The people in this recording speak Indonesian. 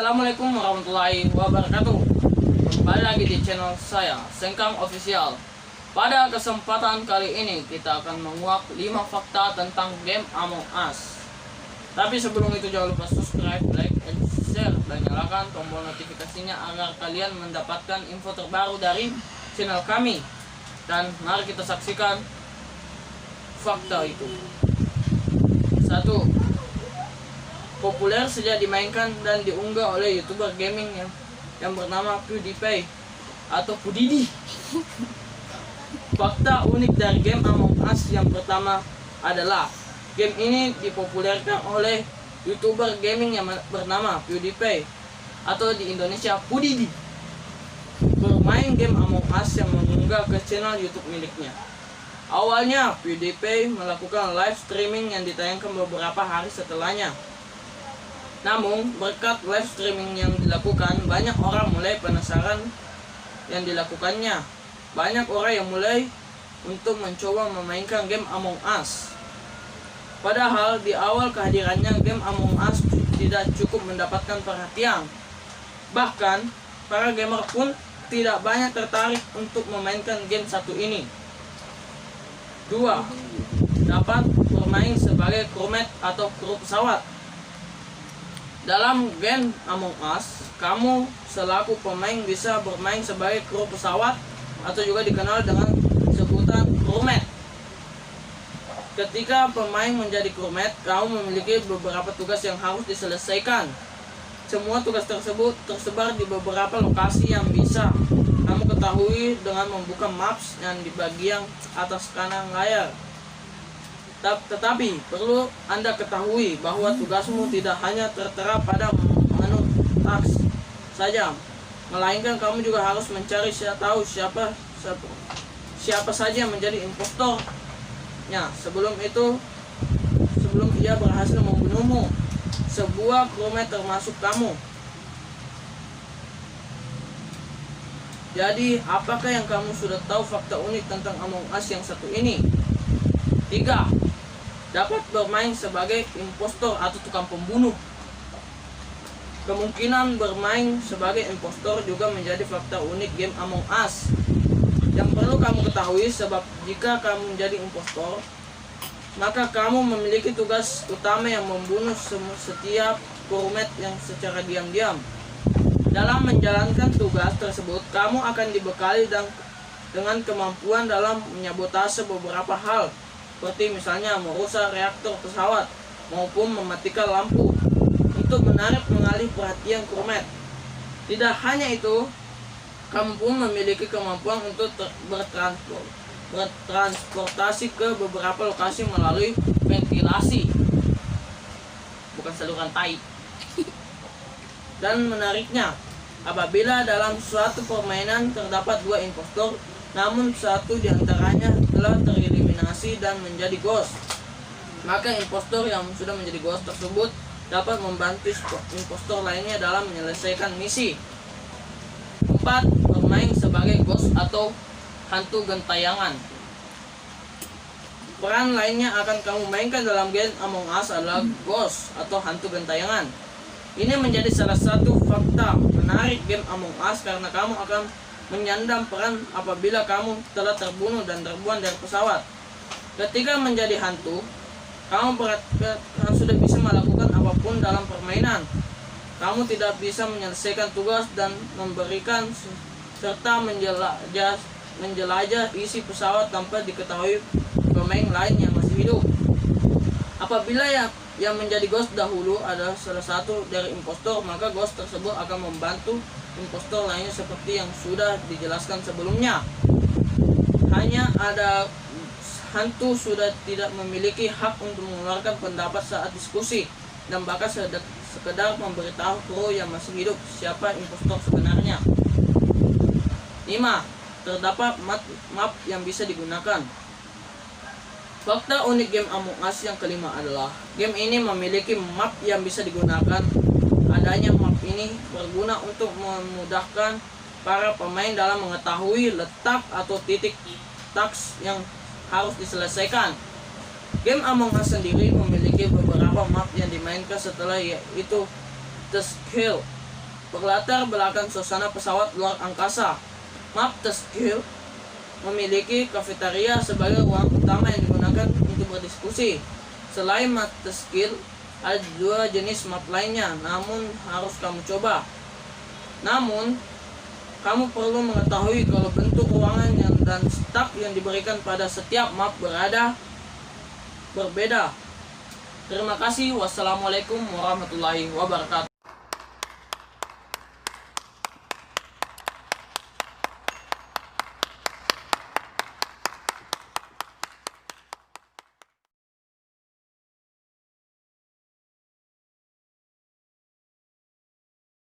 Assalamualaikum warahmatullahi wabarakatuh. Kembali lagi di channel saya, Sengkang Official. Pada kesempatan kali ini kita akan menguak 5 fakta tentang game Among Us. Tapi sebelum itu jangan lupa subscribe, like, and share, dan nyalakan tombol notifikasinya agar kalian mendapatkan info terbaru dari channel kami. Dan mari kita saksikan fakta itu. 1. Populer sejak dimainkan dan diunggah oleh YouTuber gaming yang bernama PewDiePie atau Pudidi. Fakta unik dari game Among Us yang pertama adalah game ini dipopulerkan oleh YouTuber gaming yang bernama PewDiePie atau di Indonesia Pudidi. Bermain game Among Us yang mengunggah ke channel YouTube miliknya. Awalnya PewDiePie melakukan live streaming yang ditayangkan beberapa hari setelahnya. Namun, berkat live streaming yang dilakukan, banyak orang mulai penasaran yang dilakukannya. Banyak orang yang mulai untuk mencoba memainkan game Among Us. Padahal di awal kehadirannya, game Among Us tidak cukup mendapatkan perhatian. Bahkan, para gamer pun tidak banyak tertarik untuk memainkan game satu ini. 2. Dapat bermain sebagai crewmate atau kru pesawat. Dalam game Among Us, kamu selaku pemain bisa bermain sebagai kru pesawat atau juga dikenal dengan sebutan crewmate. Ketika pemain menjadi crewmate, kamu memiliki beberapa tugas yang harus diselesaikan. Semua tugas tersebut tersebar di beberapa lokasi yang bisa kamu ketahui dengan membuka maps yang di bagian atas kanan layar. Tetapi perlu Anda ketahui bahwa tugasmu tidak hanya tertera pada menu task saja, melainkan kamu juga harus mencari siapa saja yang menjadi impostornya. Sebelum ia berhasil membunuhmu. Sebuah crewmate termasuk kamu. Jadi, apakah yang kamu sudah tahu fakta unik tentang Among Us yang satu ini? 3. Dapat bermain sebagai impostor atau tukang pembunuh. Kemungkinan bermain sebagai impostor juga menjadi fakta unik game Among Us yang perlu kamu ketahui, sebab jika kamu menjadi impostor, maka kamu memiliki tugas utama yang membunuh setiap crewmate yang secara diam-diam. Dalam menjalankan tugas tersebut, kamu akan dibekali dengan kemampuan dalam menyabotase beberapa hal, seperti misalnya merusak reaktor pesawat maupun mematikan lampu untuk mengalih perhatian crewmate. Tidak hanya itu, kamu pun memiliki kemampuan untuk bertransportasi ke beberapa lokasi melalui ventilasi, bukan saluran tai. Dan menariknya, apabila dalam suatu permainan terdapat 2 impostor, namun satu di antaranya telah tereliminasi dan menjadi ghost, maka impostor yang sudah menjadi ghost tersebut dapat membantu impostor lainnya dalam menyelesaikan misi. 4. Bermain sebagai ghost atau hantu gentayangan. Peran lainnya akan kamu mainkan dalam game Among Us adalah ghost atau hantu gentayangan. Ini menjadi salah satu fakta menarik game Among Us karena kamu akan menyandang peran apabila kamu telah terbunuh dan terbuang dari pesawat. Ketika menjadi hantu, kamu sudah bisa melakukan apapun dalam permainan. Kamu tidak bisa menyelesaikan tugas dan memberikan serta menjelajah isi pesawat tanpa diketahui pemain lain yang masih hidup. Apabila yang menjadi ghost dahulu adalah salah satu dari impostor, maka ghost tersebut akan membantu impostor lainnya seperti yang sudah dijelaskan sebelumnya. Hanya ada hantu sudah tidak memiliki hak untuk mengeluarkan pendapat saat diskusi dan bahkan sekedar memberitahu kru yang masih hidup siapa impostor sebenarnya. 5. Terdapat map yang bisa digunakan. Fakta unik game Among Us yang kelima adalah game ini memiliki map yang bisa digunakan. Adanya map ini berguna untuk memudahkan para pemain dalam mengetahui letak atau titik task yang harus diselesaikan. Game Among Us sendiri memiliki beberapa map yang dimainkan setelah, yaitu The Skill, berlatar belakang suasana pesawat luar angkasa. Map Skill memiliki kafetaria sebagai ruang utama yang digunakan untuk berdiskusi. Selain Map Skill, ada 2 jenis map lainnya, namun harus kamu coba. Namun, kamu perlu mengetahui kalau bentuk ruangan dan stack yang diberikan pada setiap map berbeda. Terima kasih. Wassalamualaikum warahmatullahi wabarakatuh.